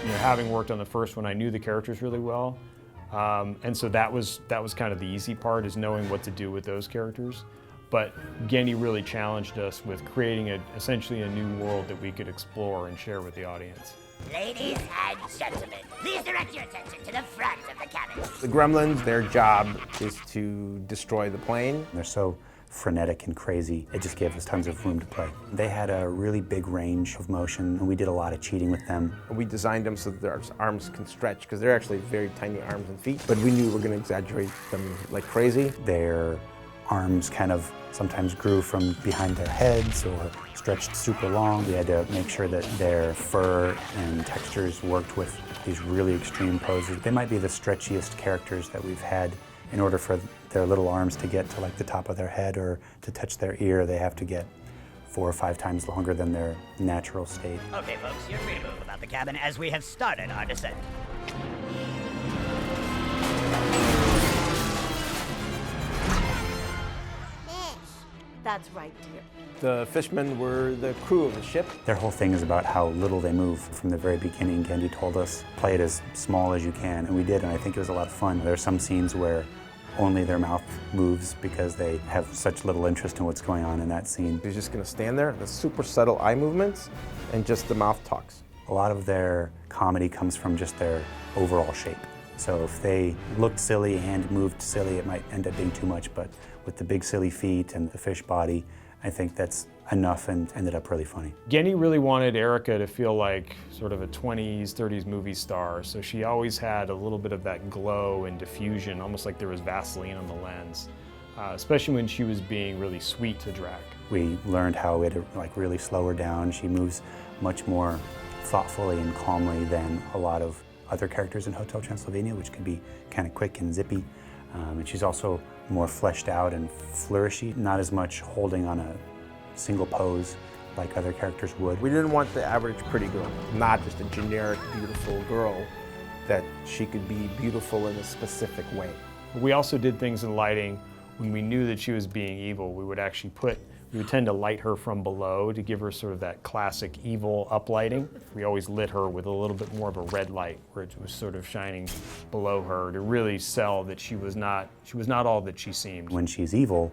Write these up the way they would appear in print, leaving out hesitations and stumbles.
Having worked on the first one, I knew the characters really well. And so that was kind of the easy part, is knowing what to do with those characters. But Genny really challenged us with creating essentially a new world that we could explore and share with the audience. Ladies and gentlemen, please direct your attention to the front of the cabin. The gremlins, their job is to destroy the plane. They're so frenetic and crazy, it just gave us tons of room to play. They had a really big range of motion, and we did a lot of cheating with them. We designed them so that their arms can stretch, because they're actually very tiny arms and feet, but we knew we were going to exaggerate them like crazy. Their arms kind of sometimes grew from behind their heads or stretched super long. We had to make sure that their fur and textures worked with these really extreme poses. They might be the stretchiest characters that we've had. In order for their little arms to get to like the top of their head or to touch their ear, they have to get 4 or 5 times longer than their natural state. Okay, folks, you're free to move about the cabin as we have started our descent. That's right, dear. The fishmen were the crew of the ship. Their whole thing is about how little they move. From the very beginning, Gendy told us, play it as small as you can, and we did, and I think it was a lot of fun. There are some scenes where only their mouth moves because they have such little interest in what's going on in that scene. He's just going to stand there, the super subtle eye movements, and just the mouth talks. A lot of their comedy comes from just their overall shape. So if they looked silly and moved silly, it might end up being too much, but with the big silly feet and the fish body, I think that's enough and ended up really funny. Genny really wanted Erika to feel like sort of a 20s, 30s movie star, so she always had a little bit of that glow and diffusion, almost like there was Vaseline on the lens, especially when she was being really sweet to Drac. We learned how we had to like really slow her down. She moves much more thoughtfully and calmly than a lot of other characters in Hotel Transylvania, which can be kind of quick and zippy. And she's also more fleshed out and flourishy, not as much holding on a single pose like other characters would. We didn't want the average pretty girl, not just a generic beautiful girl, that she could be beautiful in a specific way. We also did things in lighting. When we knew that she was being evil, we would tend to light her from below to give her sort of that classic evil uplighting. We always lit her with a little bit more of a red light, where it was sort of shining below her to really sell that she was not all that she seemed. When she's evil,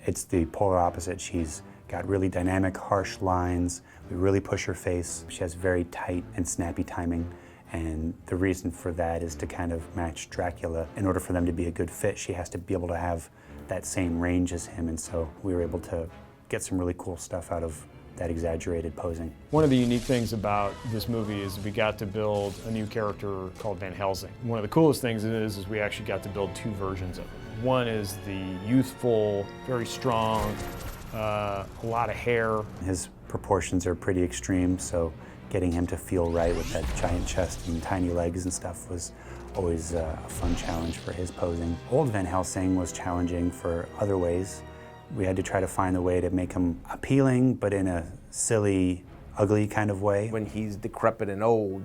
it's the polar opposite. She's got really dynamic, harsh lines. We really push her face. She has very tight and snappy timing. And the reason for that is to kind of match Dracula. In order for them to be a good fit, she has to be able to have that same range as him. And so we were able to get some really cool stuff out of that exaggerated posing. One of the unique things about this movie is we got to build a new character called Van Helsing. One of the coolest things is we actually got to build 2 versions of it. One is the youthful, very strong, a lot of hair. His proportions are pretty extreme, so getting him to feel right with that giant chest and tiny legs and stuff was always a fun challenge for his posing. Old Van Helsing was challenging for other ways. We had to try to find a way to make him appealing, but in a silly, ugly kind of way. When he's decrepit and old,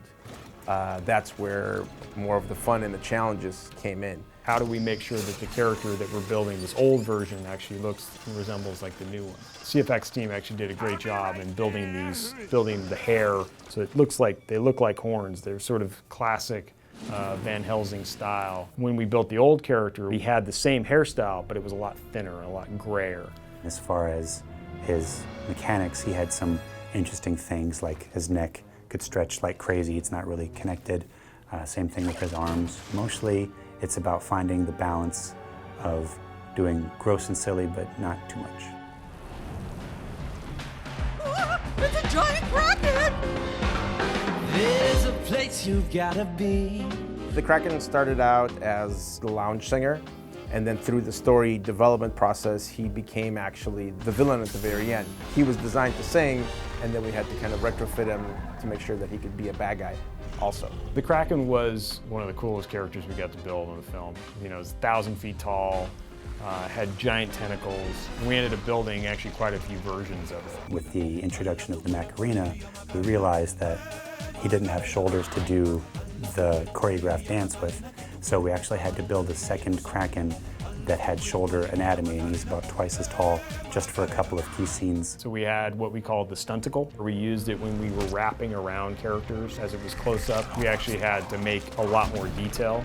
that's where more of the fun and the challenges came in. How do we make sure that the character that we're building, this old version, actually looks and resembles like the new one? CFX team actually did a great job in building the hair, so it looks like they look like horns. They're sort of classic Van Helsing style. When we built the old character, he had the same hairstyle, but it was a lot thinner and a lot grayer. As far as his mechanics, he had some interesting things, like his neck could stretch like crazy. It's not really connected. Same thing with his arms. Mostly, it's about finding the balance of doing gross and silly, but not too much. It's a giant Kraken! There's a place you've gotta be. The Kraken started out as the lounge singer, and then through the story development process, he became actually the villain at the very end. He was designed to sing, and then we had to kind of retrofit him to make sure that he could be a bad guy also. The Kraken was one of the coolest characters we got to build in the film. You know, it was 1,000 feet tall, had giant tentacles. We ended up building actually quite a few versions of it. With the introduction of the Macarena, we realized that he didn't have shoulders to do the choreographed dance with, so we actually had to build a second Kraken that had shoulder anatomy, and he's about twice as tall just for a couple of key scenes. So we had what we called the stunticle. We used it when we were wrapping around characters. As it was close up, we actually had to make a lot more detail.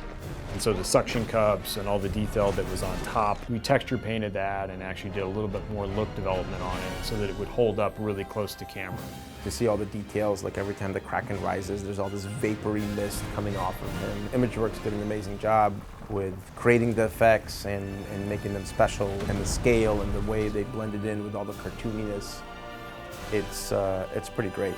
And so the suction cups and all the detail that was on top, we texture painted that and actually did a little bit more look development on it so that it would hold up really close to camera. To see all the details, like every time the Kraken rises, there's all this vapory mist coming off of him. ImageWorks did an amazing job with creating the effects and making them special, and the scale and the way they blended in with all the cartooniness. It's pretty great.